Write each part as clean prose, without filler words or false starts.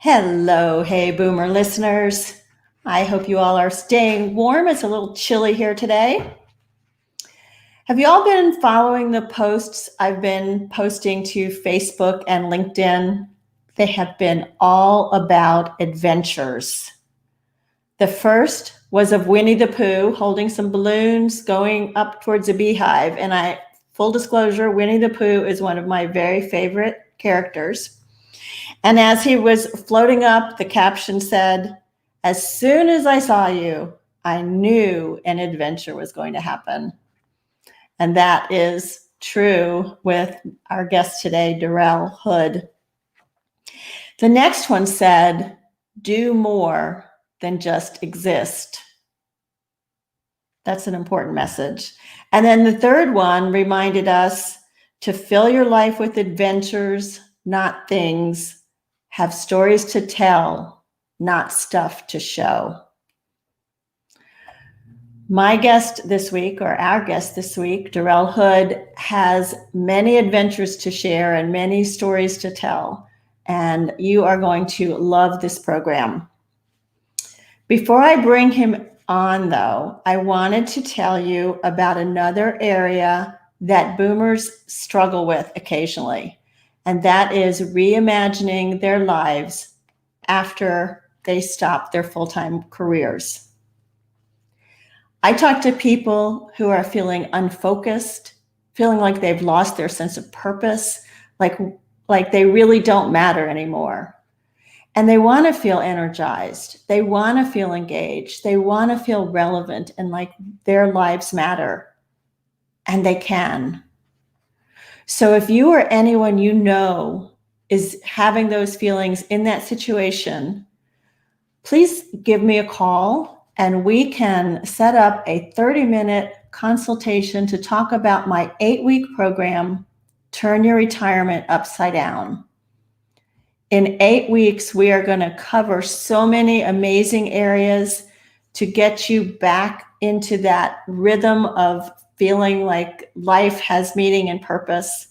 Hello, Hey Boomer listeners. I hope you all are staying warm. It's a little chilly here today. Have you all been following the posts I've been posting to Facebook and LinkedIn? They have been all about adventures. The first was of Winnie the Pooh holding some balloons going up towards a beehive. And full disclosure, Winnie the Pooh is one of my very favorite characters. And as he was floating up, the caption said, "As soon as I saw you, I knew an adventure was going to happen." And that is true with our guest today, Durrell Hood. The next one said, "Do more than just exist." That's an important message. And then the third one reminded us to fill your life with adventures, not things. Have stories to tell, not stuff to show. My guest this week, or our guest this week, Durrell Hood, has many adventures to share and many stories to tell. And you are going to love this program. Before I bring him on, though, I wanted to tell you about another area that boomers struggle with occasionally. And that is reimagining their lives after they stop their full-time careers. I talk to people who are feeling unfocused, feeling like they've lost their sense of purpose, like they really don't matter anymore. And they want to feel energized. They want to feel engaged. They want to feel relevant and like their lives matter. And they can. So if you or anyone you know is having those feelings in that situation, please give me a call and we can set up a 30-minute consultation to talk about my 8-week program, Turn Your Retirement Upside Down. In 8 weeks, we are going to cover so many amazing areas to get you back into that rhythm of feeling like life has meaning and purpose,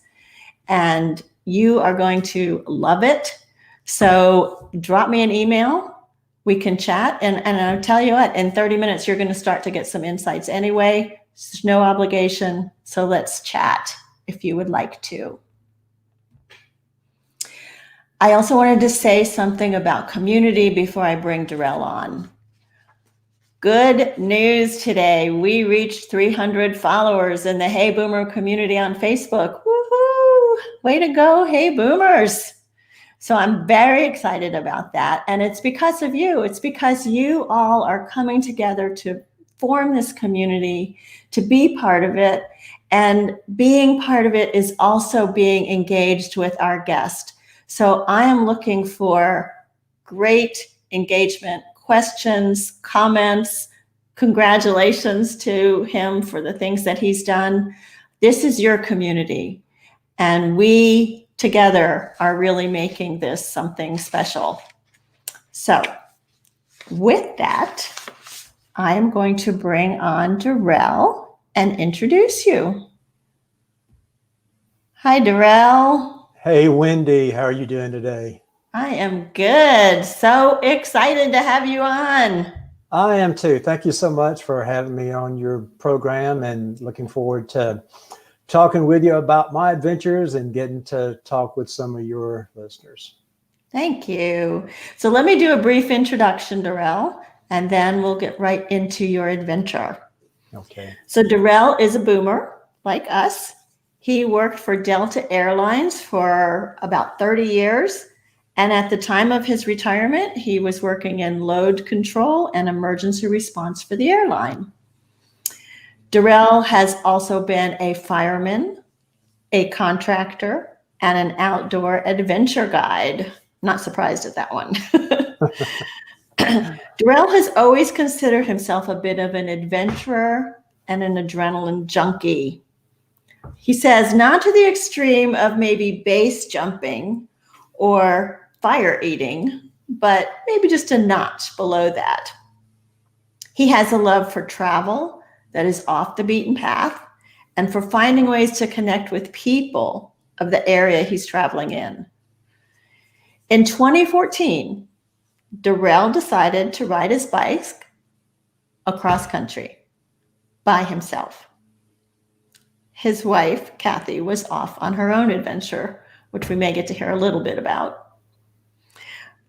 and you are going to love it. So drop me an email. We can chat. And I'll tell you what, in 30 minutes, you're going to start to get some insights anyway. There's no obligation. So let's chat if you would like to. I also wanted to say something about community before I bring Darrell on. Good news today. We reached 300 followers in the Hey Boomer community on Facebook. Woohoo! Way to go, Hey Boomers. So I'm very excited about that. And it's because of you. It's because you all are coming together to form this community, to be part of it. And being part of it is also being engaged with our guest. So I am looking for great engagement, questions, comments, congratulations to him for the things that he's done. This is your community, and we together are really making this something special. So with that, I am going to bring on Darrell and introduce you. Hi, Darrell. Hey, Wendy, how are you doing today? I am good. So excited to have you on. I am too. Thank you so much for having me on your program, and looking forward to talking with you about my adventures and getting to talk with some of your listeners. Thank you. So let me do a brief introduction, Darrell, and then we'll get right into your adventure. Okay. So Darrell is a boomer like us. He worked for Delta Airlines for about 30 years. And at the time of his retirement, he was working in load control and emergency response for the airline. Darrell has also been a fireman, a contractor, and an outdoor adventure guide. Not surprised at that one. Darrell has always considered himself a bit of an adventurer and an adrenaline junkie. He says, not to the extreme of maybe base jumping or fire eating, but maybe just a notch below that. He has a love for travel that is off the beaten path and for finding ways to connect with people of the area he's traveling in. In 2014, Darrell decided to ride his bike across country by himself. His wife, Kathy, was off on her own adventure, which we may get to hear a little bit about.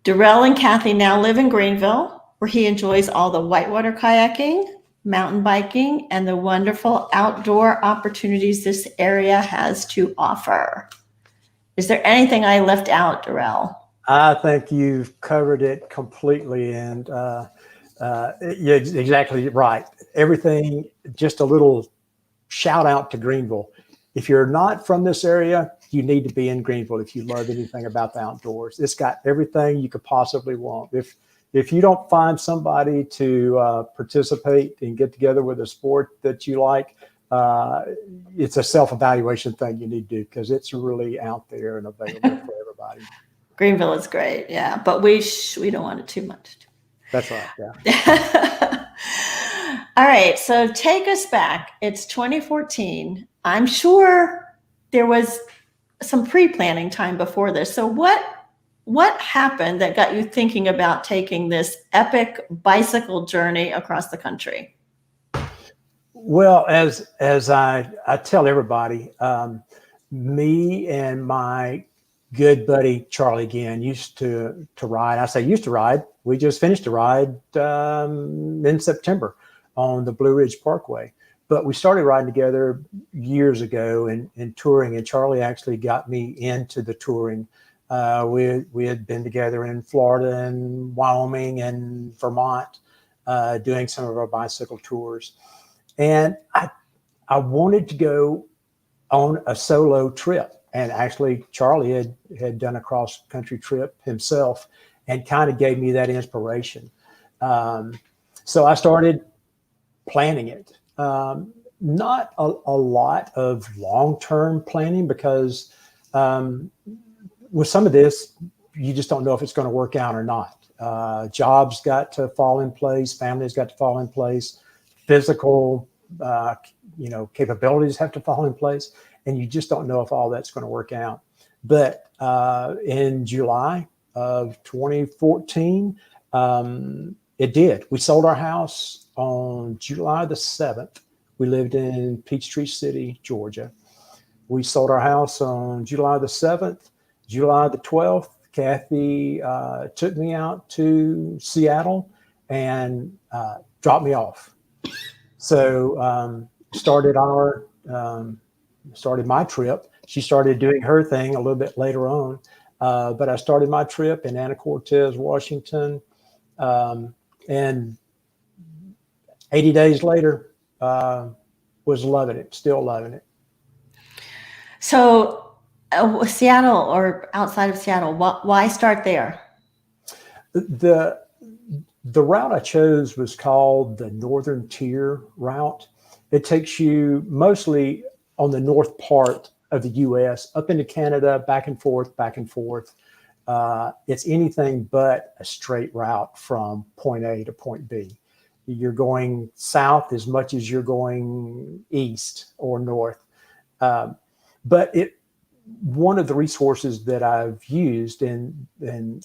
Darrell and Kathy now live in Greenville, where he enjoys all the whitewater kayaking, mountain biking, and the wonderful outdoor opportunities this area has to offer. Is there anything I left out, Darrell? I think you've covered it completely, and you're exactly right. Everything, just a little shout out to Greenville. If you're not from this area, you need to be in Greenville if you love anything about the outdoors. It's got everything you could possibly want. If you don't find somebody to participate and get together with a sport that you like, it's a self-evaluation thing you need to do, because it's really out there and available for everybody. Greenville is great, yeah, but we don't want it too much. That's right, yeah. All right, so take us back. It's 2014. I'm sure there was some pre-planning time before this. So what happened that got you thinking about taking this epic bicycle journey across the country? Well, as I tell everybody, me and my good buddy Charlie again used to ride. I say used to ride. We just finished a ride in September on the Blue Ridge Parkway. But we started riding together years ago and touring, and Charlie actually got me into the touring. We had been together in Florida and Wyoming and Vermont doing some of our bicycle tours. And I wanted to go on a solo trip. And actually, Charlie had done a cross-country trip himself and kind of gave me that inspiration. So I started planning it. Not a lot of long-term planning, because with some of this, you just don't know if it's going to work out or not. Jobs got to fall in place, families got to fall in place, physical capabilities have to fall in place, and you just don't know if all that's going to work out. But in July of 2014, it did. We sold our house on July the 7th. We lived in Peachtree City, Georgia. We sold our house on July the 7th. July the 12th, Kathy took me out to Seattle and dropped me off. So started my trip. She started doing her thing a little bit later on, but I started my trip in Anacortes, Washington, and 80 days later, was loving it, still loving it. So Seattle, or outside of Seattle, why start there? The route I chose was called the Northern Tier route. It takes you mostly on the north part of the U.S., up into Canada, back and forth, back and forth. It's anything but a straight route from point A to point B. You're going south as much as you're going east or north. But one of the resources that I've used, and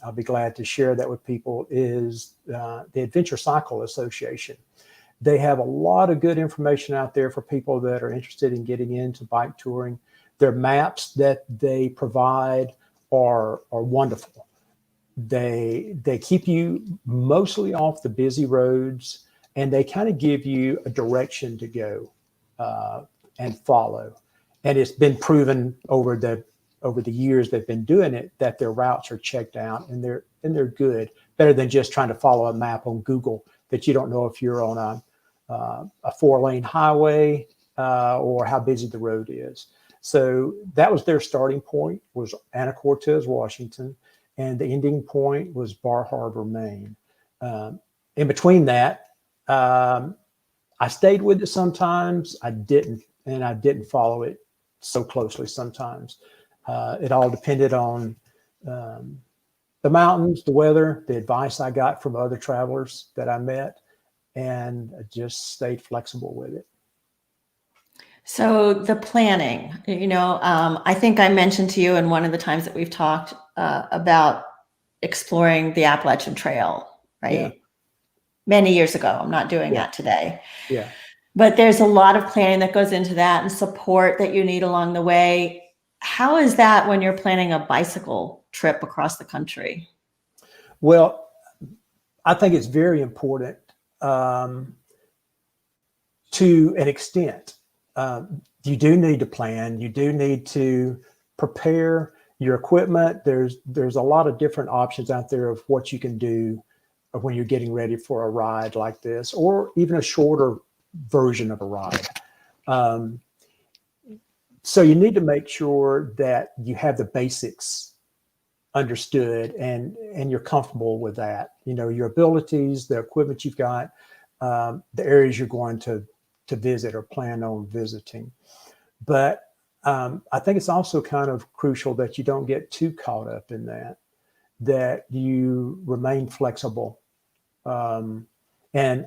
I'll be glad to share that with people, is the Adventure Cycle Association. They have a lot of good information out there for people that are interested in getting into bike touring. Their maps that they provide are wonderful. They keep you mostly off the busy roads, and they kind of give you a direction to go and follow. And it's been proven over the years they've been doing it that their routes are checked out and they're good, better than just trying to follow a map on Google that you don't know if you're on a 4-lane highway or how busy the road is. So that was their starting point, was Anacortes, Washington, and the ending point was Bar Harbor, Maine. In between that, I stayed with it sometimes. I didn't follow it so closely sometimes. It all depended on the mountains, the weather, the advice I got from other travelers that I met, and I just stayed flexible with it. So the planning, I think I mentioned to you in one of the times that we've talked about exploring the Appalachian Trail, right? Yeah. Many years ago. I'm not doing Yeah. that today. Yeah. But there's a lot of planning that goes into that and support that you need along the way. How is that when you're planning a bicycle trip across the country? Well, I think it's very important to an extent. You do need to plan. You do need to prepare your equipment. There's a lot of different options out there of what you can do when you're getting ready for a ride like this, or even a shorter version of a ride. So you need to make sure that you have the basics understood and you're comfortable with that. You know, your abilities, the equipment you've got, the areas you're going to visit or plan on visiting. But I think it's also kind of crucial that you don't get too caught up in that you remain flexible and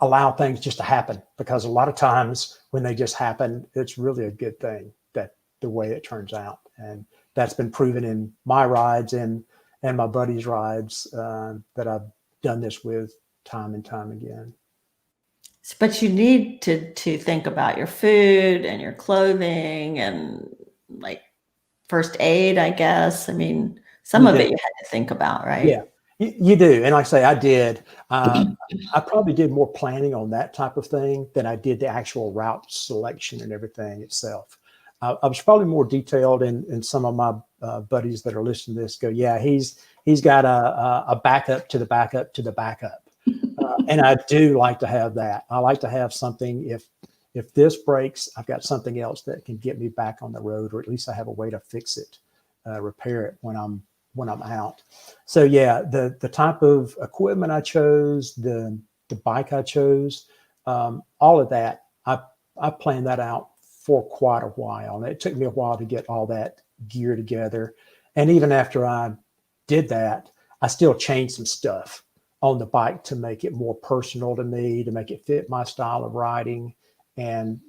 allow things just to happen, because a lot of times when they just happen, it's really a good thing that the way it turns out. And that's been proven in my rides and my buddies' rides that I've done this with time and time again. But you need to think about your food and your clothing and like first aid, I guess. I mean, some of it you had to think about, right? Yeah, you do. And like I say, I did. I probably did more planning on that type of thing than I did the actual route selection and everything itself. I was probably more detailed, and some of my buddies that are listening to this go, yeah, he's got a backup to the backup to the backup. And I do like to have that. I like to have something, if this breaks, I've got something else that can get me back on the road, or at least I have a way to fix it, repair it when I'm out. So yeah, the type of equipment I chose, the bike I chose, all of that, I planned that out for quite a while. And it took me a while to get all that gear together. And even after I did that, I still changed some stuff on the bike to make it more personal to me, to make it fit my style of riding and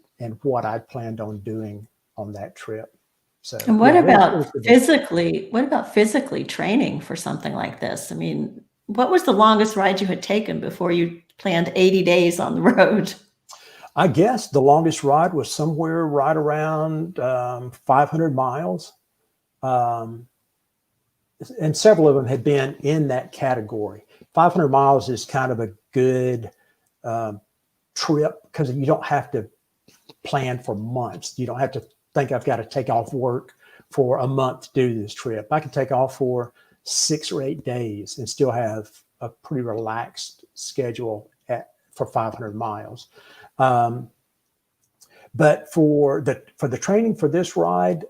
what I planned on doing on that trip. So, and what about physically? What about physically training for something like this? I mean, what was the longest ride you had taken before you planned 80 days on the road? I guess the longest ride was somewhere right around 500 miles. And several of them had been in that category. 500 miles is kind of a good trip because you don't have to plan for months. You don't have to think I've got to take off work for a month to do this trip. I can take off for 6 or 8 days and still have a pretty relaxed schedule for 500 miles. But for the training for this ride,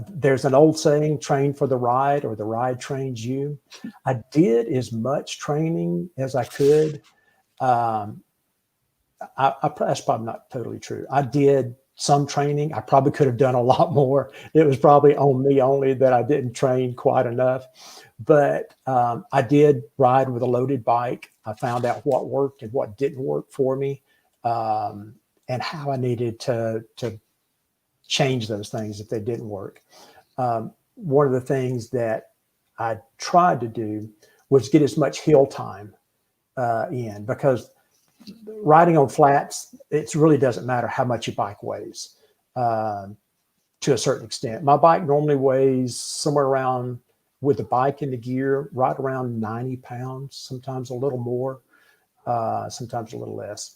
there's an old saying, train for the ride or the ride trains you. I did as much training as I could. That's probably not totally true. I did some training. I probably could have done a lot more. It was probably on me only that I didn't train quite enough. But I did ride with a loaded bike. I found out what worked and what didn't work for me. And how I needed to change those things if they didn't work. One of the things that I tried to do was get as much hill time in, because riding on flats, it really doesn't matter how much your bike weighs to a certain extent. My bike normally weighs somewhere around, with the bike and the gear, right around 90 pounds, sometimes a little more, sometimes a little less.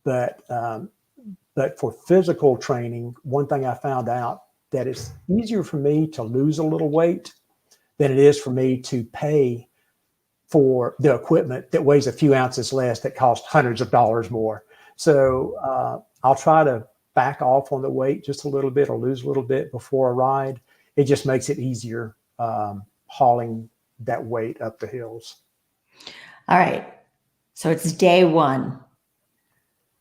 But for physical training, one thing I found out that it's easier for me to lose a little weight than it is for me to pay for the equipment that weighs a few ounces less that costs hundreds of dollars more. So I'll try to back off on the weight just a little bit or lose a little bit before a ride. It just makes it easier hauling that weight up the hills. All right. So it's day one.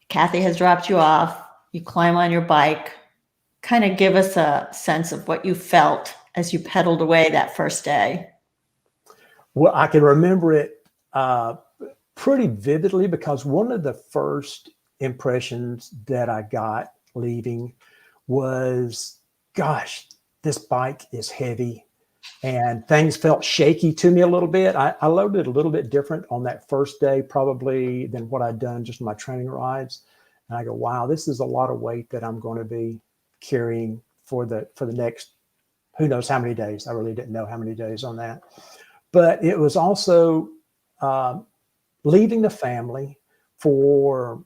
Kathy has dropped you off. You climb on your bike. Kind of give us a sense of what you felt as you pedaled away that first day. Well, I can remember it pretty vividly, because one of the first impressions that I got leaving was, gosh, this bike is heavy. and things felt shaky to me a little bit. I loaded a little bit different on that first day, probably than what I'd done just in my training rides. And I go, wow, this is a lot of weight that I'm going to be carrying for the next, who knows how many days. I really didn't know how many days on that. But it was also leaving the family for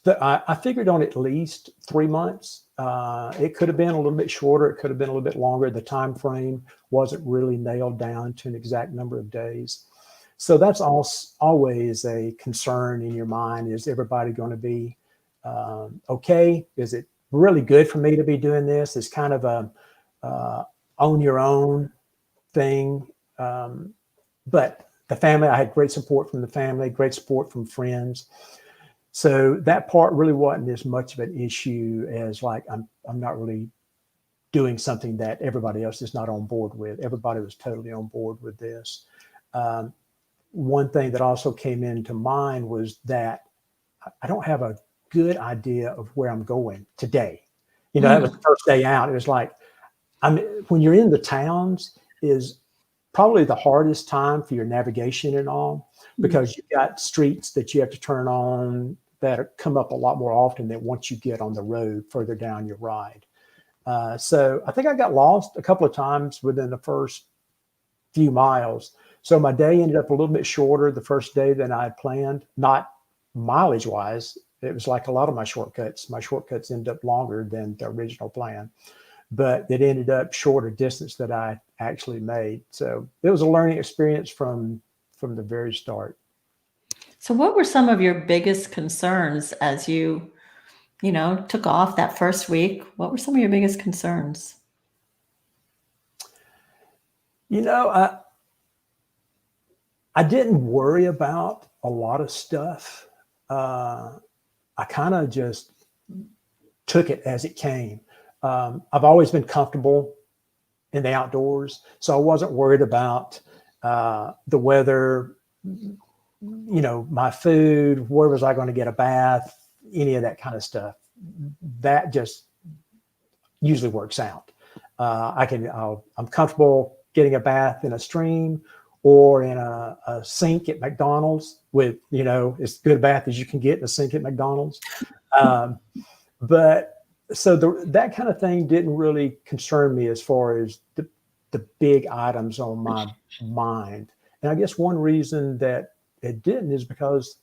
I figured on at least 3 months. It could have been a little bit shorter. It could have been a little bit longer. The time frame wasn't really nailed down to an exact number of days. So that's always a concern in your mind. Is everybody going to be okay? Is it really good for me to be doing this? It's kind of a own your own thing. But the family, I had great support from the family, great support from friends. So that part really wasn't as much of an issue as like, I'm not really doing something that everybody else is not on board with. Everybody was totally on board with this. One thing that also came into mind was that I don't have a good idea of where I'm going today. You know, that was the first day out. It was like, when you're in the towns is probably the hardest time for your navigation and all, because you've got streets that you have to turn on that come up a lot more often than once you get on the road further down your ride. So I think I got lost a couple of times within the first few miles. So my day ended up a little bit shorter the first day than I had planned, not mileage wise. It was like a lot of my shortcuts. My shortcuts ended up longer than the original plan, but it ended up shorter distance that I actually made. So it was a learning experience from the very start. So what were some of your biggest concerns as you took off that first week? What were some of your biggest concerns? I didn't worry about a lot of stuff. I kind of just took it as it came. I've always been comfortable in the outdoors, so I wasn't worried about the weather, my food, where was I going to get a bath, any of that kind of stuff. That just usually works out. I'm comfortable getting a bath in a stream or in a sink at McDonald's with, as good a bath as you can get in a sink at McDonald's. But so that kind of thing didn't really concern me as far as the big items on my mind. And I guess one reason that it didn't is because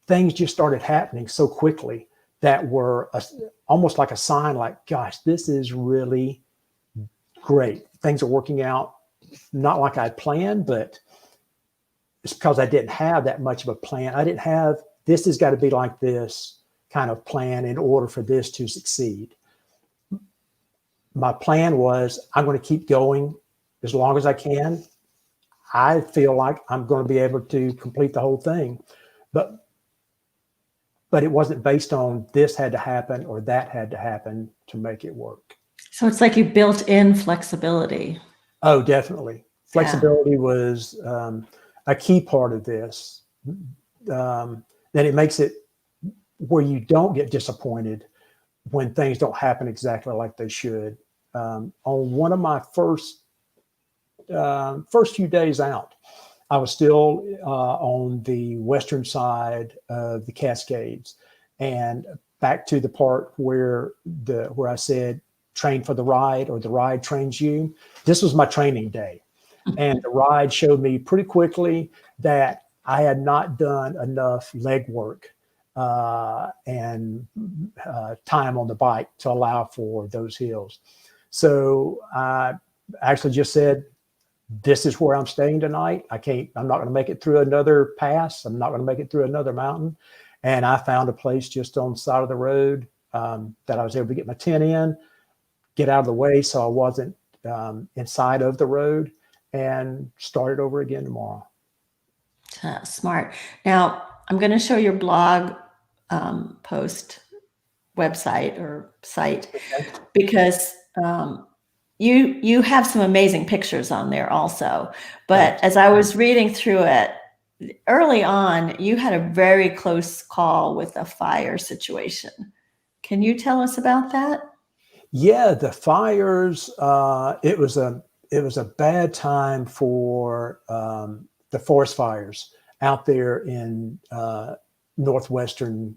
things just started happening so quickly that were almost like a sign, like, gosh, this is really great. Things are working out not like I planned, but it's because I didn't have that much of a plan. I didn't have, this has got to be like this kind of plan in order for this to succeed. My plan was, I'm going to keep going as long as I can. I feel like I'm going to be able to complete the whole thing, but it wasn't based on this had to happen or that had to happen to make it work. So it's like you built in flexibility. Oh, definitely. Flexibility was a key part of this. That it makes it where you don't get disappointed when things don't happen exactly like they should. On one of my first few days out, I was still on the western side of the Cascades, and back to the part where I said, train for the ride, or the ride trains you. This was my training day. And the ride showed me pretty quickly that I had not done enough leg work and time on the bike to allow for those hills. So I actually just said, this is where I'm staying tonight. I'm not going to make it through another pass. I'm not going to make it through another mountain. And I found a place just on the side of the road that I was able to get my tent in, get out of the way so I wasn't inside of the road, and start it over again tomorrow. Smart. Now, I'm going to show your blog post website or site, because you have some amazing pictures on there also. But as I was reading through it, early on, you had a very close call with a fire situation. Can you tell us about that? Yeah, the fires, it was a it was a bad time for the forest fires out there in northwestern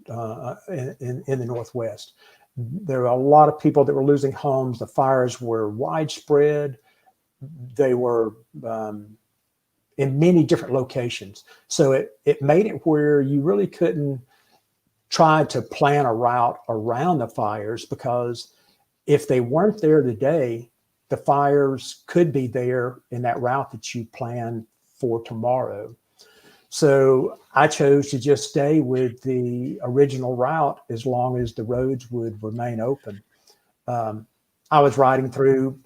in the Northwest. There were a lot of people that were losing homes. The fires were widespread. They were in many different locations. So it made it where you really couldn't try to plan a route around the fires, because if they weren't there today, the fires could be there in that route that you planned for tomorrow. So I chose to just stay with the original route as long as the roads would remain open. I was riding through,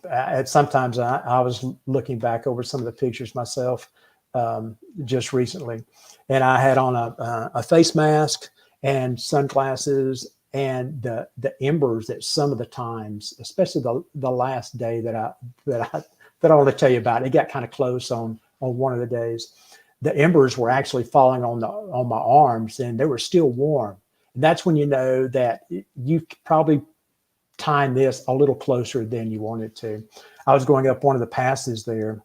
sometimes I was looking back over some of the pictures myself just recently, and I had on a face mask and sunglasses, and the embers that some of the times, especially the last day that I want to tell you about, it got kind of close on one of the days. The embers were actually falling on my arms, and they were still warm. And that's when you know that you probably timed this a little closer than you wanted to. I was going up one of the passes there,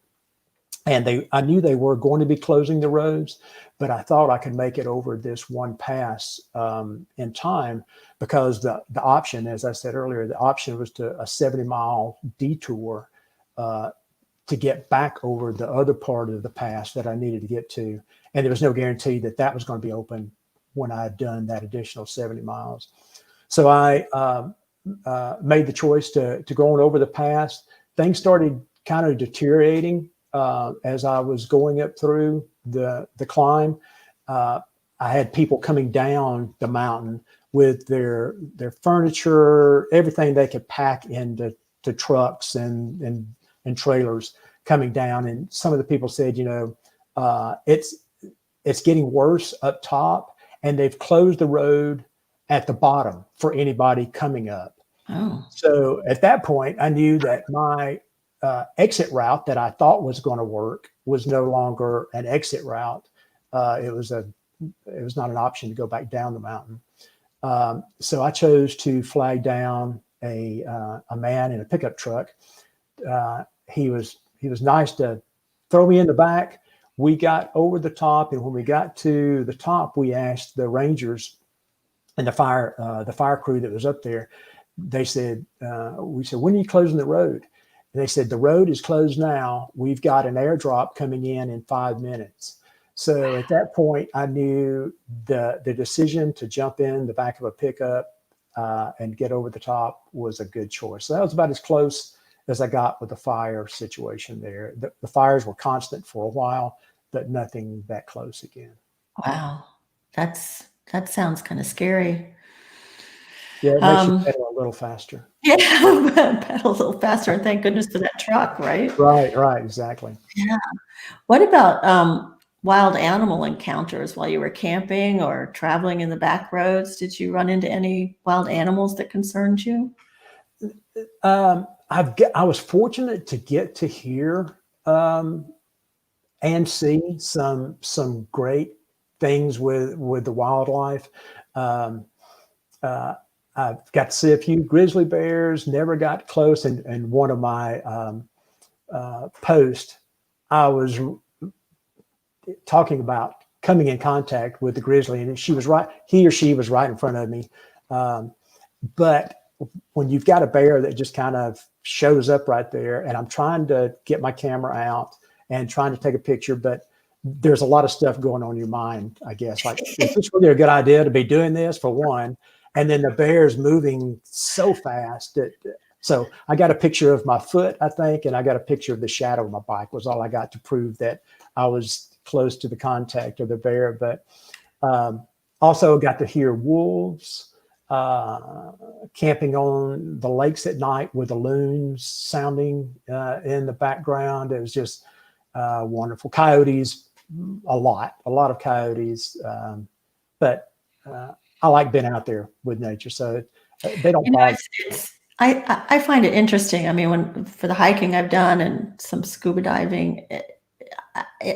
and I knew they were going to be closing the roads, but I thought I could make it over this one pass in time, because the option, as I said earlier, the option was a 70-mile detour to get back over the other part of the pass that I needed to get to. And there was no guarantee that that was going to be open when I had done that additional 70 miles. So I made the choice to go on over the pass. Things started kind of deteriorating as I was going up through the climb. I had people coming down the mountain with their furniture, everything they could pack into trucks and trailers coming down. And some of the people said, it's getting worse up top, and they've closed the road at the bottom for anybody coming up. Oh. So at that point, I knew that my exit route that I thought was going to work was no longer an exit route. It was not an option to go back down the mountain. So I chose to flag down a man in a pickup truck. He was nice to throw me in the back. We got over the top, and when we got to the top, we asked the rangers and the fire crew that was up there. They said, we said, when are you closing the road? And they said, the road is closed now. We've got an airdrop coming in 5 minutes. So at that point, I knew the decision to jump in the back of a pickup and get over the top was a good choice. So that was about as close as I got with the fire situation there. The fires were constant for a while, but nothing that close again. Wow. That sounds kind of scary. Yeah, it makes you pedal a little faster. Yeah, pedal a little faster, and thank goodness for that truck, right? Right, exactly. Yeah. What about wild animal encounters while you were camping or traveling in the back roads? Did you run into any wild animals that concerned you? I was fortunate to get to hear and see some great things with the wildlife. I've got to see a few grizzly bears, never got close. And one of my posts, I was talking about coming in contact with the grizzly, and he or she was right in front of me. But when you've got a bear that just kind of shows up right there, and I'm trying to get my camera out and trying to take a picture, but there's a lot of stuff going on in your mind, I guess. Like, is this really a good idea to be doing this, for one? And then the bear's moving so fast so I got a picture of my foot, I think, and I got a picture of the shadow of my bike was all I got to prove that I was close to the contact of the bear. But also got to hear wolves camping on the lakes at night with the loons sounding in the background. It was just wonderful. Coyotes, a lot of coyotes. But I like being out there with nature, so they don't bother. I find it interesting. I mean, for the hiking I've done and some scuba diving,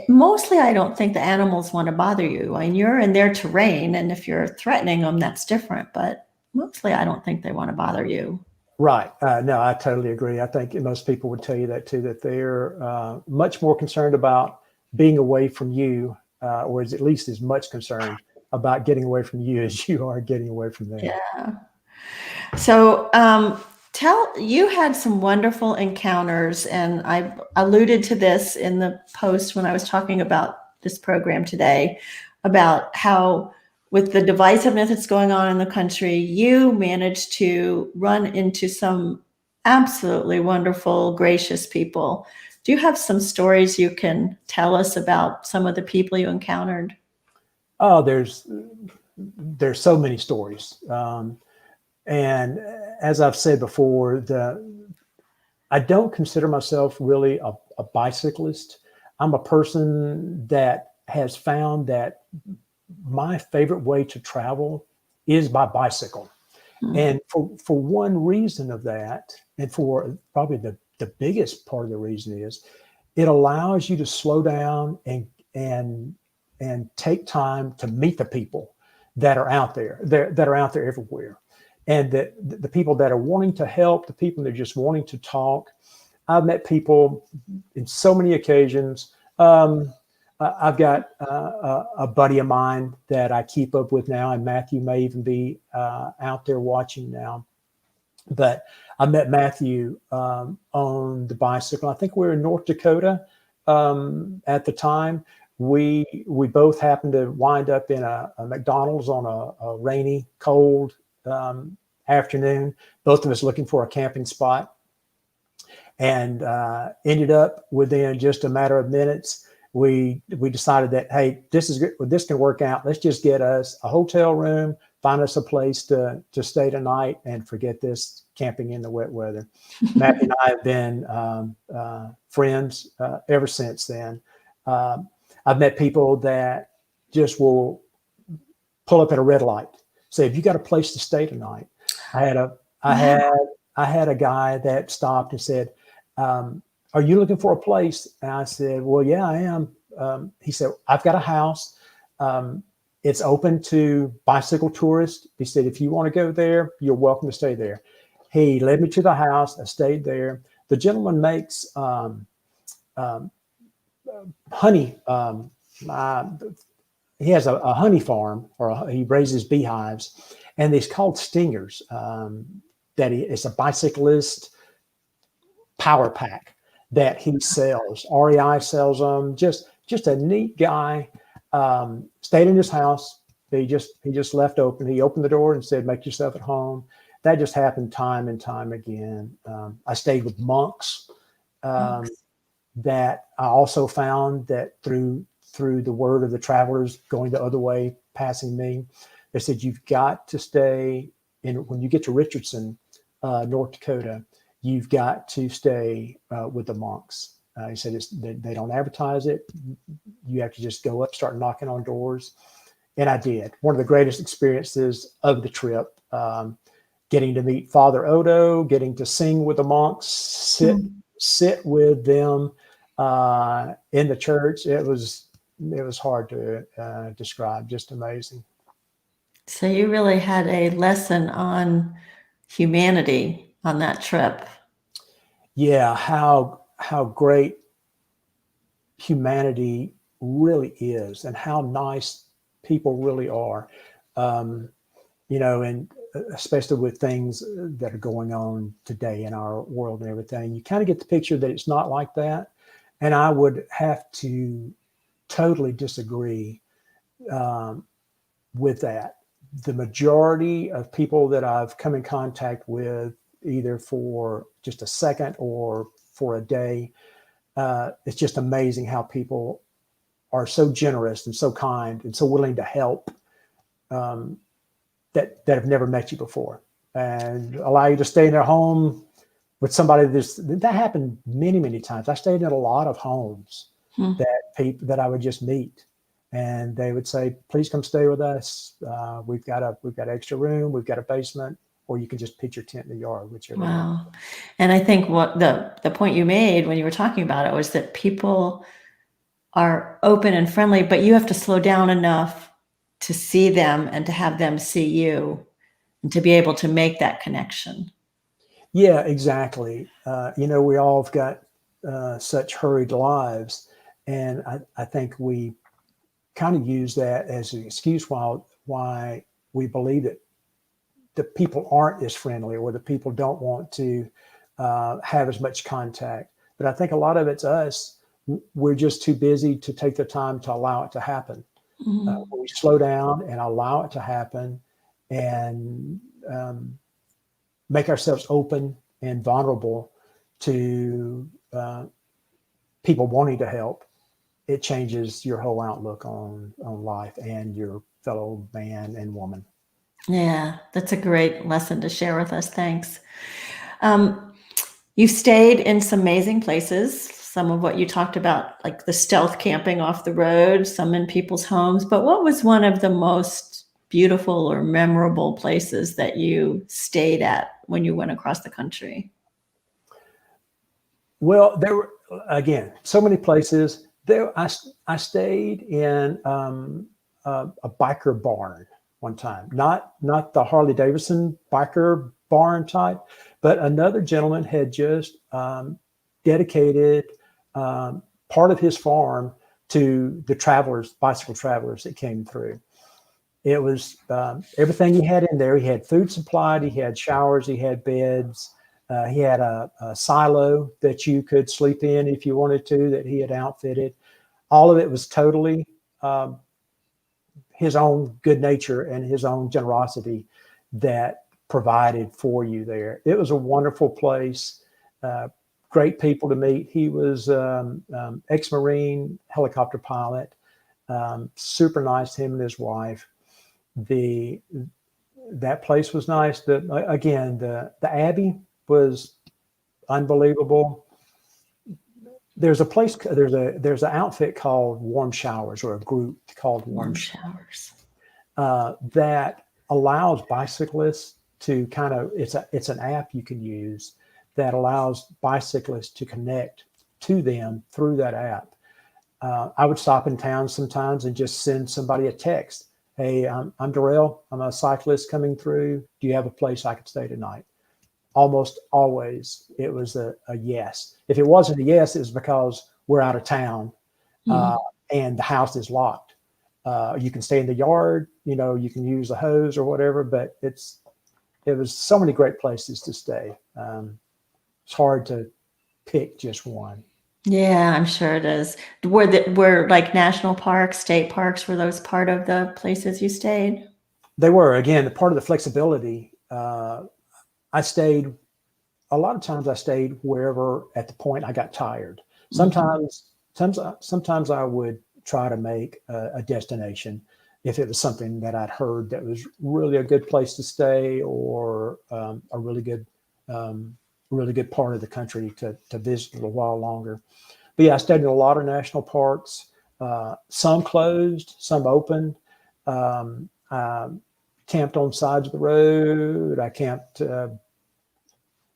mostly I don't think the animals want to bother you. I mean, you're in their terrain, and if you're threatening them, that's different. But mostly I don't think they want to bother you. Right. No, I totally agree. I think most people would tell you that too, that they're much more concerned about being away from you, or is at least as much concerned about getting away from you as you are getting away from them. Yeah. So, you had some wonderful encounters, and I alluded to this in the post when I was talking about this program today, about how with the divisiveness that's going on in the country, you managed to run into some absolutely wonderful, gracious people. Do you have some stories you can tell us about some of the people you encountered? Oh, there's so many stories, and as I've said before, I don't consider myself really a bicyclist. I'm a person that has found that my favorite way to travel is by bicycle. Hmm. And for one reason of that, and for probably the biggest part of the reason is it allows you to slow down and and take time to meet the people that are out there, that are out there everywhere. And the people that are wanting to help, the people that are just wanting to talk. I've met people in so many occasions. I've got a buddy of mine that I keep up with now, and Matthew may even be out there watching now. But I met Matthew on the bicycle. I think we were in North Dakota at the time. We both happened to wind up in a McDonald's on a rainy, cold afternoon. Both of us looking for a camping spot, and ended up within just a matter of minutes. We decided that, hey, this is good. This can work out. Let's just get us a hotel room, find us a place to stay tonight, and forget this camping in the wet weather. Matthew and I have been friends ever since then. I've met people that just will pull up at a red light, say, "Have you got a place to stay tonight?" I had a I had a guy that stopped and said, "Are you looking for a place?" And I said, "Well, yeah, I am." He said, "I've got a house. It's open to bicycle tourists." He said, "If you want to go there, you're welcome to stay there." He led me to the house. I stayed there. The gentleman makes honey. He has a honey farm, or he raises beehives, and it's called stingers. It's a bicyclist power pack that he sells. REI sells them. Just a neat guy. Stayed in his house. He just left open. He opened the door and said, "Make yourself at home." That just happened time and time again. I stayed with monks. That I also found that through the word of the travelers going the other way, passing me, they said, "You've got to stay in when you get to Richardson, North Dakota. You've got to stay with the monks." He said they don't advertise it. You have to just go up, start knocking on doors. And I did. One of the greatest experiences of the trip, getting to meet Father Odo, getting to sing with the monks, sit with them in the church. It was hard to describe. Just amazing. So you really had a lesson on humanity on that trip. Yeah, how great humanity really is, and how nice people really are. And especially with things that are going on today in our world and everything, you kind of get the picture that it's not like that. And I would have to totally disagree with that. The majority of people that I've come in contact with, either for just a second or for a day, it's just amazing how people are so generous and so kind and so willing to help, that have never met you before, and allow you to stay in their home with somebody. That happened many, many times. I stayed in a lot of homes that I would just meet, and they would say, "Please come stay with us. We've got extra room. We've got a basement, or you can just pitch your tent in the yard," whichever. Wow. And I think what the point you made when you were talking about it was that people are open and friendly, but you have to slow down enough to see them and to have them see you and to be able to make that connection. Yeah, exactly. We all have got such hurried lives, and I think we kind of use that as an excuse why we believe that the people aren't as friendly or the people don't want to have as much contact. But I think a lot of it's us. We're just too busy to take the time to allow it to happen. Mhm. When we slow down and allow it to happen and make ourselves open and vulnerable to people wanting to help, it changes your whole outlook on life and your fellow man and woman. Yeah, that's a great lesson to share with us. Thanks. Um, you stayed in some amazing places. Some of what you talked about, like the stealth camping off the road, some in people's homes. But what was one of the most beautiful or memorable places that you stayed at when you went across the country? Well, there were, again, so many places. I stayed in a biker barn one time, not the Harley Davidson biker barn type, but another gentleman had just dedicated part of his farm to the bicycle travelers that came through. It was everything he had in there. He had food supplied, he had showers, he had beds, he had a silo that you could sleep in if you wanted to, that he had outfitted. All of it was totally um, his own good nature and his own generosity that provided for you there. It was a wonderful place, uh, great people to meet. He was ex-Marine helicopter pilot, super nice, him and his wife. The That place was nice. The Abbey was unbelievable. There's an outfit called Warm Showers, or a group called Warm Warm Showers, showers. that allows bicyclists to it's an app you can use that allows bicyclists to connect to them through that app. I would stop in town sometimes and just send somebody a text. Hey, I'm Darrell. I'm a cyclist coming through. Do you have a place I could stay tonight? Almost always it was a yes. If it wasn't a yes, it was because we're out of town uh, Mm. and the house is locked. You can stay in the yard, you can use the hose or whatever, but it was so many great places to stay. It's hard to pick just one. Yeah, I'm sure it is. Were like national parks, state parks, were those part of the places you stayed? They were, again, part of the flexibility. I stayed a lot of times. I stayed wherever at the point I got tired. Mhm. Sometimes I would try to make a destination if it was something that I'd heard that was really a good place to stay, or a um, really good part of the country to visit a while longer. But yeah, I stayed in a lot of national parks. Some closed, some opened. I camped on sides of the road. I camped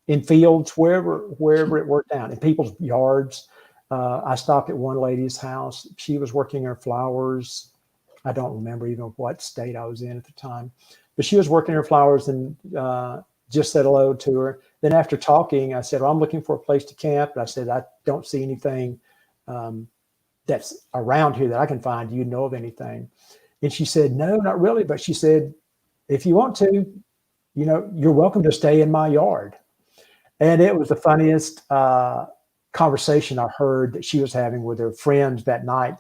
in fields, wherever it worked out, in people's yards. I stopped at one lady's house. She was working her flowers. I don't remember even what state I was in at the time, but she was working her flowers, and just said hello to her. Then after talking, I said, well, I'm looking for a place to camp. And I said, I don't see anything um, that's around here that I can find. Do you know of anything? And she said, no, not really. But she said, if you want to, you're welcome to stay in my yard. And it was the funniest conversation I heard that she was having with her friends that night.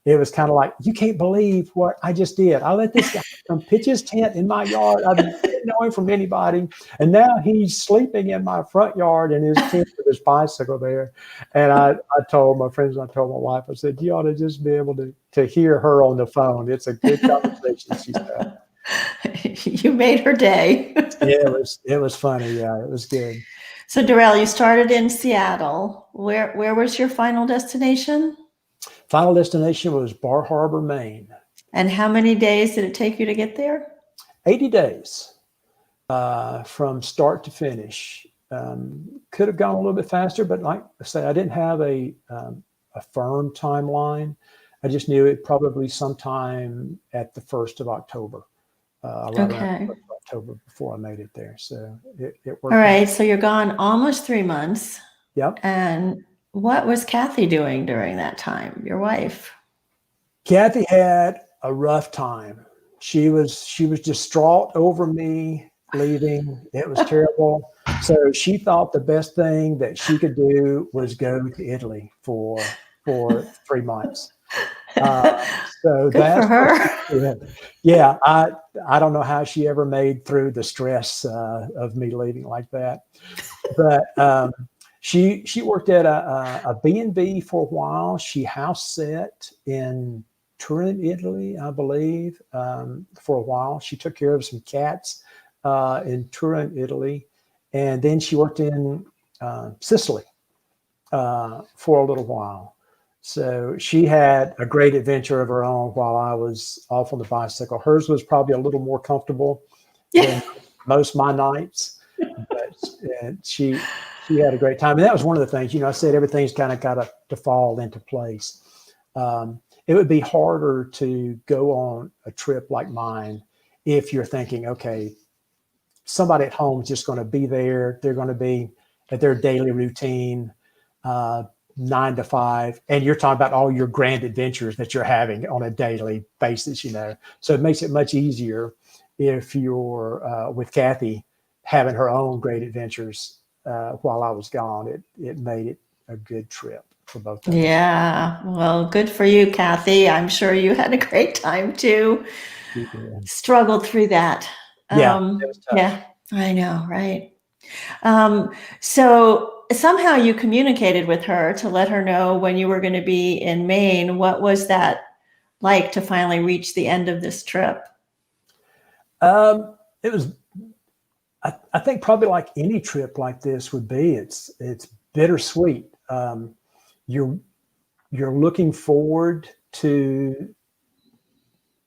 It was kind of like, you can't believe what I just did. I let this guy come pitch his tent in my yard. I didn't know him from anybody. And now he's sleeping in my front yard in his tent with his bicycle there. And I told my friends, I told my wife, I said, you ought to just be able to hear her on the phone. It's a good conversation she's had. You made her day. Yeah, it was funny. Yeah, it was good. So, Darrell, you started in Seattle. Where was your final destination? Final destination was Bar Harbor, Maine. And how many days did it take you to get there? 80 days from start to finish. Could have gone a little bit faster, but like I say, I didn't have a firm timeline. I just knew it probably sometime at the 1st of October, right around Okay. October before I made it there. So it All worked out. right. So you're gone almost 3 months. Yep. And what was Kathy doing during that time, your wife? Kathy had a rough time. She was distraught over me leaving. It was terrible. So she thought the best thing that she could do was go to Italy for 3 months. So Good for that's what her. she did. Yeah, I don't know how she ever made through the stress of me leaving like that. But she worked at a B&B for a while. She house sat in Turin, Italy, I believe, for a while. She took care of some cats in Turin, Italy, and then she worked in Sicily for a little while. So she had a great adventure of her own while I was off on the bicycle. Hers was probably a little more comfortable than most of my nights, but she had a great time. And that was one of the things, I said everything's kind of got to fall into place. It would be harder to go on a trip like mine if you're thinking, okay, somebody at home is just going to be there. They're going to be at their daily routine, 9 to 5, and you're talking about all your grand adventures that you're having on a daily basis, So it makes it much easier if you're with Kathy having her own great adventures while I was gone. It made it a good trip for both of us. Yeah. Well, good for you, Kathy. I'm sure you had a great time too. Struggled through that. Yeah, it was tough. Yeah, I know, right? So somehow you communicated with her to let her know when you were going to be in Maine. What was that like to finally reach the end of this trip? It was, I think, probably like any trip like this would be. It's bittersweet. You're looking forward to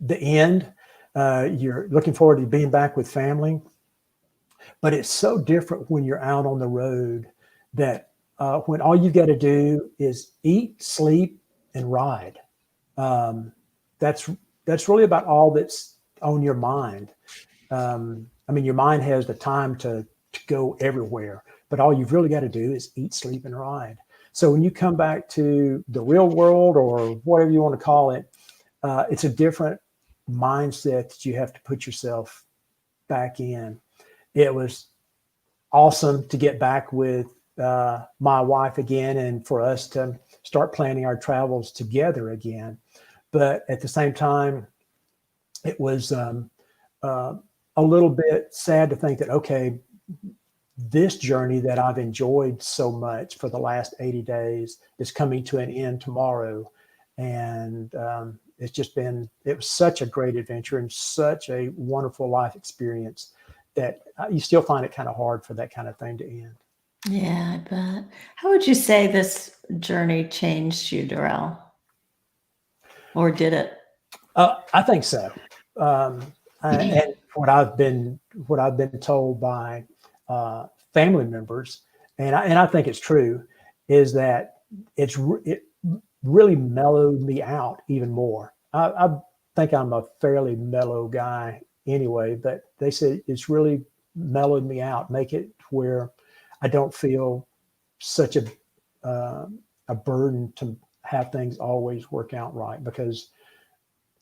the end. You're looking forward to being back with family. But it's so different when you're out on the road that when all you've got to do is eat, sleep, and ride. That's really about all that's on your mind. Your mind has the time to go everywhere, but all you've really got to do is eat, sleep, and ride. So when you come back to the real world, or whatever you want to call it, it's a different mindset that you have to put yourself back in. It was awesome to get back with my wife again and for us to start planning our travels together again. But at the same time, it was a little bit sad to think that, okay, this journey that I've enjoyed so much for the last 80 days is coming to an end tomorrow. And it was such a great adventure and such a wonderful life experience that you still find it kind of hard for that kind of thing to end. Yeah, I bet. How would you say this journey changed you, Darrell? Or did it? I think so. And what I've been told by family members, and I think it's true, is that it really mellowed me out even more. I think I'm a fairly mellow guy anyway, but they said it's really mellowed me out, make it where I don't feel such a burden to have things always work out right, because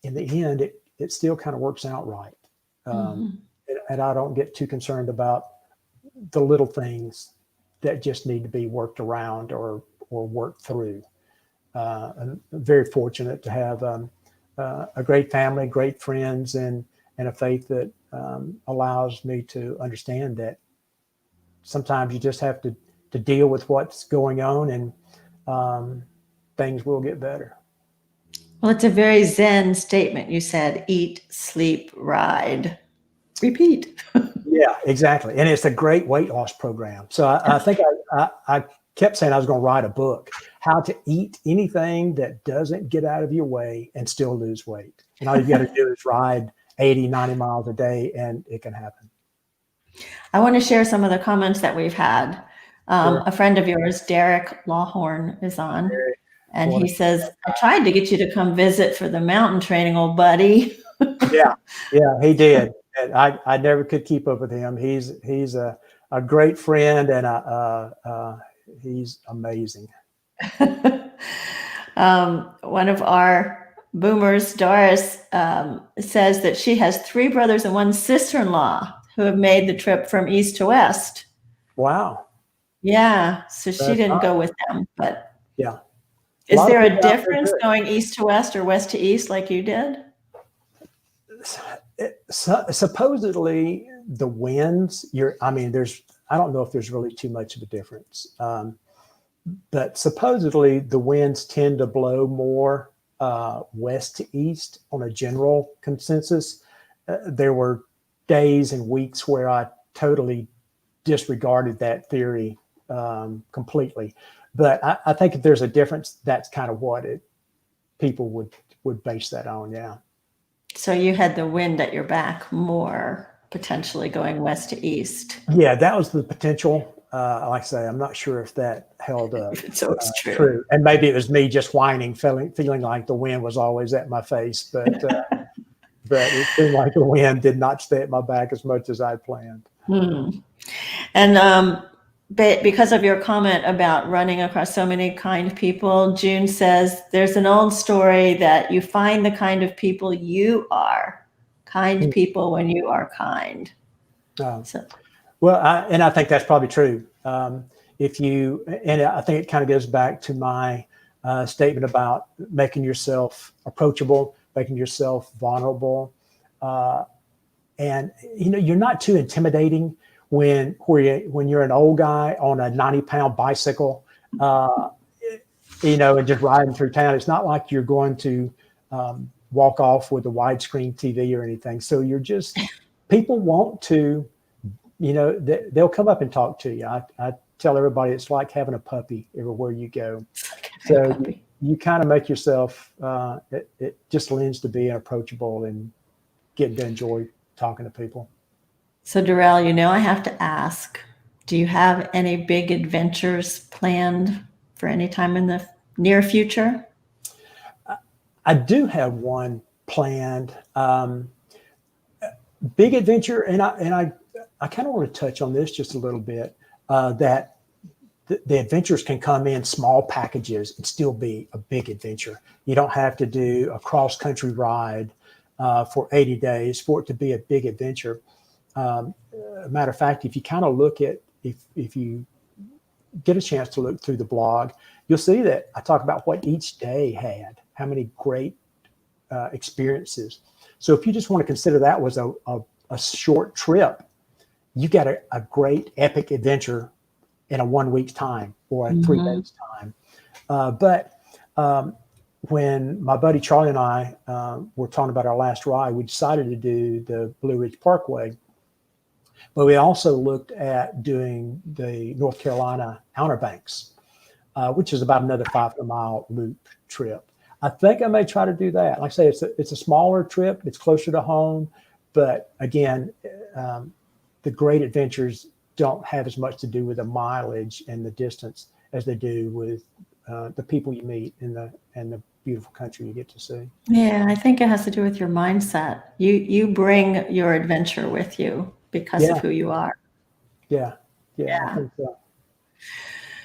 in the end, it still kind of works out right. And I don't get too concerned about the little things that just need to be worked around or worked through. I'm very fortunate to have a great family, great friends, and a faith that allows me to understand that sometimes you just have to deal with what's going on, and things will get better. Well, it's a very Zen statement. You said, eat, sleep, ride, repeat. Yeah, exactly. And it's a great weight loss program. So I think I kept saying I was going to write a book, how to eat anything that doesn't get out of your way and still lose weight. And all you got to do is ride 80, 90 miles a day, and it can happen. I want to share some of the comments that we've had. Sure. A friend of yours, Derek Lawhorn, is on, and he says, I tried to get you to come visit for the mountain training, old buddy. Yeah, he did. And I never could keep up with him. He's a great friend, and he's amazing. One of our boomers, Doris, says that she has 3 brothers and 1 sister-in-law who have made the trip from east to west. Wow. Yeah, so she That's didn't nice. go with them, but Yeah. is lot of there a people out there difference do it. going east to west or west to east like you did? Supposedly the winds, I don't know if there's really too much of a difference. But supposedly the winds tend to blow more west to east on a general consensus. There were days and weeks where I totally disregarded that theory completely. But I think if there's a difference, that's kind of what people would base that on. Yeah. So you had the wind at your back more potentially going west to east. Yeah, that was the potential. Like I say, I'm not sure if that held up. So it's true. True. And maybe it was me just whining, feeling like the wind was always at my face, but it seemed like the wind did not stay at my back as much as I planned. And because of your comment about running across so many kind people, June says there's an old story that you find the kind of people you are, kind people when you are kind. Well, I think that's probably true. And I think it kind of goes back to my statement about making yourself approachable, making yourself vulnerable. And, you're not too intimidating when you're an old guy on a 90-pound bicycle, and just riding through town. It's not like you're going to walk off with a widescreen TV or anything. So people want to, they'll come up and talk to you. I tell everybody it's like having a puppy everywhere you go. So you kind of make yourself, it just lends to being approachable and getting to enjoy talking to people. So Darrell, I have to ask, do you have any big adventures planned for any time in the near future? I do have one planned, big adventure. And I kind of want to touch on this just a little bit, that the adventures can come in small packages and still be a big adventure. You don't have to do a cross-country ride for 80 days for it to be a big adventure. Matter of fact, if you kind of look at, if you get a chance to look through the blog, you'll see that I talk about what each day had, how many great experiences. So if you just want to consider that was a short trip, you got a great epic adventure in a 1 week's time or a 3 days time. But when my buddy Charlie and I were talking about our last ride, we decided to do the Blue Ridge Parkway. But we also looked at doing the North Carolina Outer Banks, which is about another 500-mile loop trip. I think I may try to do that. Like I say, it's a smaller trip. It's closer to home. But again, the great adventures don't have as much to do with the mileage and the distance as they do with the people you meet and the beautiful country you get to see. Yeah, I think it has to do with your mindset. You bring your adventure with you because of who you are. Yeah. I think so.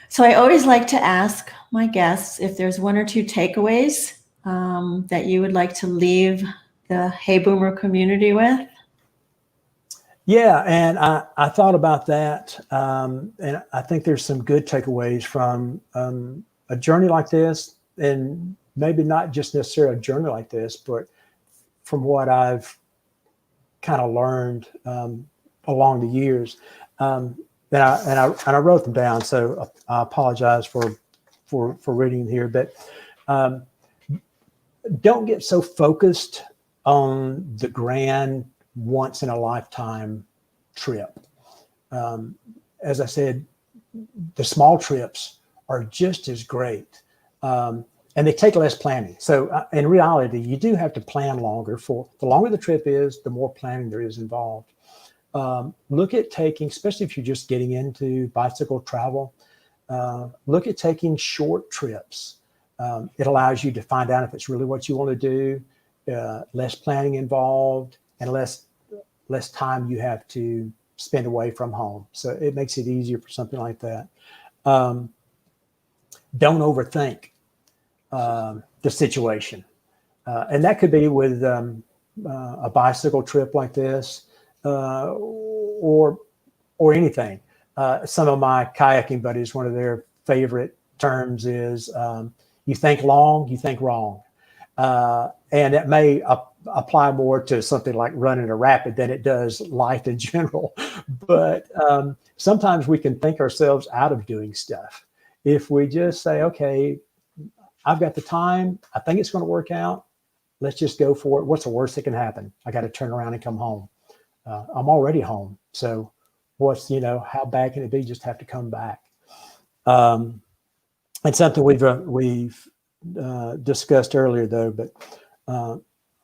So I always like to ask my guests if there's 1 or 2 takeaways that you would like to leave the Hey Boomer community with. Yeah, and I thought about that, and I think there's some good takeaways from a journey like this, and maybe not just necessarily a journey like this, but from what I've kind of learned along the years. And I wrote them down, so I apologize for reading here, but don't get so focused on the grand once in a lifetime trip. As I said, the small trips are just as great, and they take less planning. So in reality, you do have to plan longer. For the longer the trip is, the more planning there is involved. Look at taking, especially if you're just getting into bicycle travel, look at taking short trips. It allows you to find out if it's really what you want to do, less planning involved, and less less time you have to spend away from home. So it makes it easier for something like that. Don't overthink the situation. And that could be with a bicycle trip like this, or anything. Some of my kayaking buddies, one of their favorite terms is you think long, you think wrong. And it may apply more to something like running a rapid than it does life in general. But sometimes we can think ourselves out of doing stuff. If we just say, okay, I've got the time, I think it's going to work out, let's just go for it. What's the worst that can happen? I got to turn around and come home. I'm already home. So how bad can it be just have to come back? It's something we've discussed earlier, though, but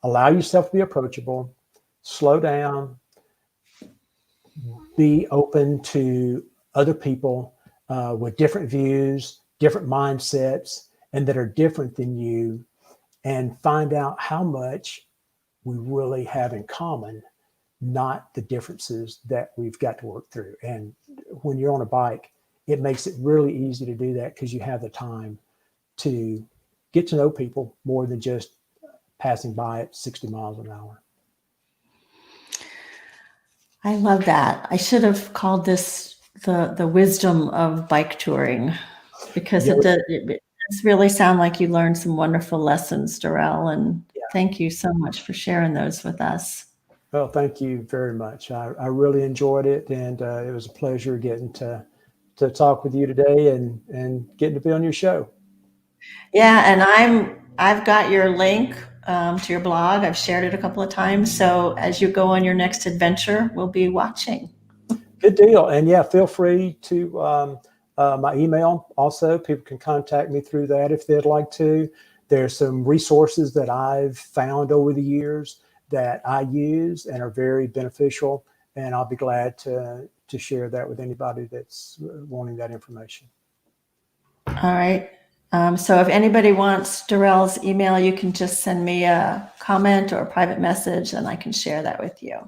allow yourself to be approachable, slow down, be open to other people with different views, different mindsets, and that are different than you, and find out how much we really have in common, not the differences that we've got to work through. And when you're on a bike, it makes it really easy to do that because you have the time to get to know people more than just passing by at 60 miles an hour. I love that. I should have called this the wisdom of bike touring, because it does really sound like you learned some wonderful lessons, Darrell, and thank you so much for sharing those with us. Well, thank you very much. I really enjoyed it, and it was a pleasure getting to talk with you today and getting to be on your show. Yeah, and I've got your link to your blog. I've shared it a couple of times. So as you go on your next adventure, we'll be watching. Good deal. And yeah, feel free to my email also. People can contact me through that if they'd like to. There's some resources that I've found over the years that I use and are very beneficial. And I'll be glad to share that with anybody that's wanting that information. All right. So if anybody wants Darrell's email, you can just send me a comment or a private message and I can share that with you.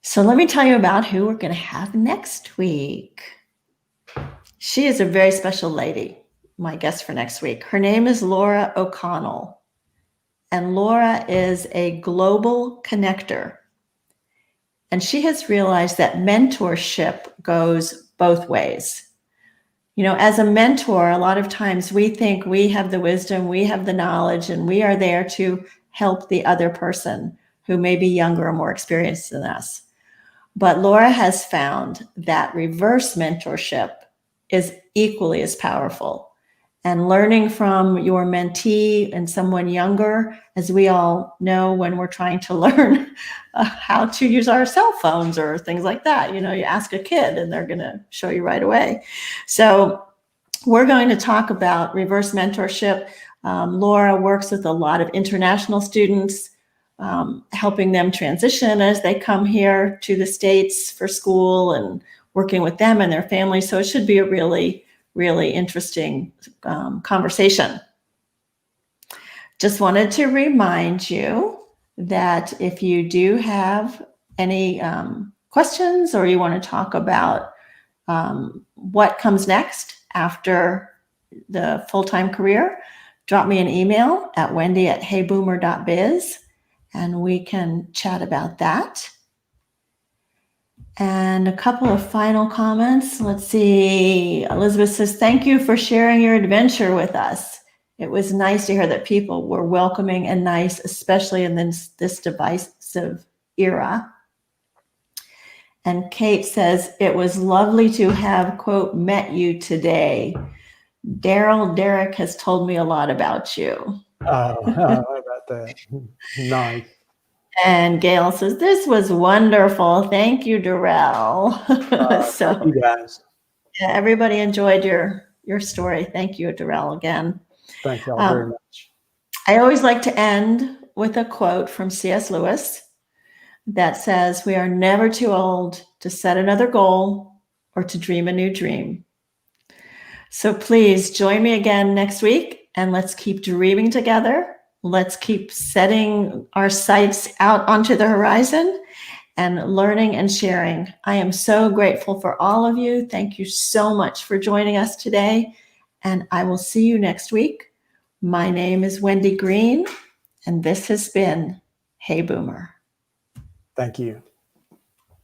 So let me tell you about who we're going to have next week. She is a very special lady, my guest for next week. Her name is Laura O'Connell. And Laura is a global connector. And she has realized that mentorship goes both ways. As a mentor, a lot of times we think we have the wisdom, we have the knowledge, and we are there to help the other person who may be younger or more experienced than us. But Laura has found that reverse mentorship is equally as powerful. And learning from your mentee and someone younger, as we all know when we're trying to learn how to use our cell phones or things like that. You ask a kid and they're going to show you right away. So we're going to talk about reverse mentorship. Laura works with a lot of international students, helping them transition as they come here to the States for school and working with them and their families. So it should be a really interesting conversation. Just wanted to remind you that if you do have any questions or you want to talk about what comes next after the full-time career, drop me an email at wendy@heyboomer.biz and we can chat about that. And a couple of final comments. Let's see. Elizabeth says, thank you for sharing your adventure with us. It was nice to hear that people were welcoming and nice, especially in this divisive era. And Kate says, it was lovely to have, quote, met you today. Derek has told me a lot about you. How about that? Nice. And Gail says, this was wonderful. Thank you, Darrell. So thank you guys. Yeah, everybody enjoyed your story. Thank you, Darrell, again. Thank you all very much. I always like to end with a quote from C.S. Lewis that says, we are never too old to set another goal or to dream a new dream. So please join me again next week and let's keep dreaming together Let's keep setting our sights out onto the horizon and learning and sharing. I am so grateful for all of you. Thank you so much for joining us today, and I will see you next week. My name is Wendy Green, and this has been Hey Boomer. Thank you.